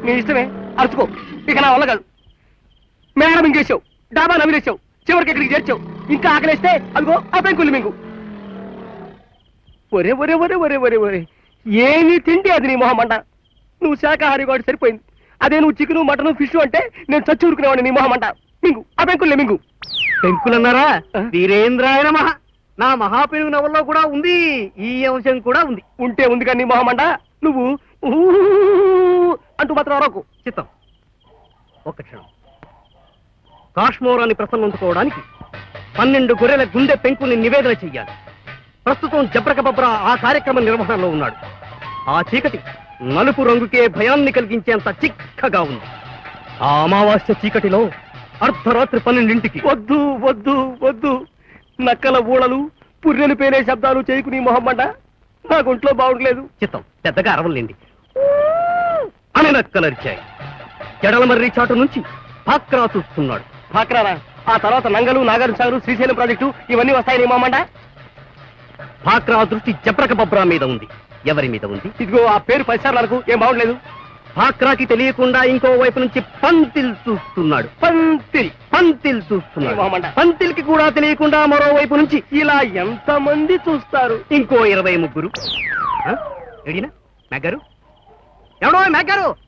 నీ ఇష్టమే, అరుచుకో. ఇక నా వల్ల కాదు. మేడం ఇంకేసావు, డాబా నవ్విలేసావు, చివరికి ఇక్కడికి చేర్చావు. ఇంకా ఆకలేస్తే అదిగో ఆ పెంకులు మింగు. ఒరే ఒరే ఒరే ఒరే ఒరే ఒరే, ఏమి తిండి అది నీ మొహమంట. నువ్వు శాకాహారి వాడు సరిపోయింది. అదే నువ్వు చికెను మటను ఫిష్ అంటే నేను చచ్చి ఊరుకునేవాడిని. నీ మొహమంట మింగు, ఆ పెంకులే మింగు. పెంకులన్నారా? వీరేంద్రాయ నమః. నా మహాపెరుగు నవల్లో కూడా ఉంది, ఈ అంశం కూడా ఉంది. ఉంటే ఉంది కానీ నీ మొహమంట. నువ్వు అంటూ మాత్రం అరకు. చిత్తం, ఒక్క క్షణం. కాశ్మోరాన్ని ప్రసన్నందుకోవడానికి 12 గొర్రెల గుండె పెంకుని నివేదన చెయ్యాలి. ప్రస్తుతం జబ్రక బబ్రా ఆ కార్యక్రమ నిర్వహణలో ఉన్నాడు. ఆ చీకటి నలుపు రంగుకే భయాన్ని కలిగించేంత చిక్కగా ఉంది. ఆ అమావాస్య చీకటిలో అర్ధరాత్రి 12ంటికి. వద్దు వద్దు వద్దు, నక్కల ఊళలు పుర్రెలు పేరే శబ్దాలు చేయకు నీ మొహమ్మంట. నా ఒంట్లో బాగుండలేదు. చిత్తం, పెద్దగా అరవలేండి అని నక్కలరిచాయి. జడల మర్రి చాటు నుంచి పాక్రా చూస్తున్నాడు. పాక్రారా? ఆ తర్వాత నంగలు, నాగార్జున సాగరు, శ్రీశైలం ప్రాజెక్టు ఇవన్నీ వస్తాయి నీ మొహమ్మంట. పాక్రా దృష్టి జబ్రక బబ్రా మీద ఉంది. ఎవరి మీద ఉంది? ఇదిగో ఆ పేరు 10 సార్లు అనుకు, ఏం బాగుండలేదు. పాక్రాకి తెలియకుండా ఇంకో వైపు నుంచి పంతిల్ చూస్తున్నాడు. పంతిల్ చూస్తున్నాడు. పంతిల్కి కూడా తెలియకుండా మరోవైపు నుంచి ఇలా ఎంతమంది చూస్తారు? ఇంకో 20 ముగ్గురు. ఎడినా మేగారు? ఎవడో మేగారు?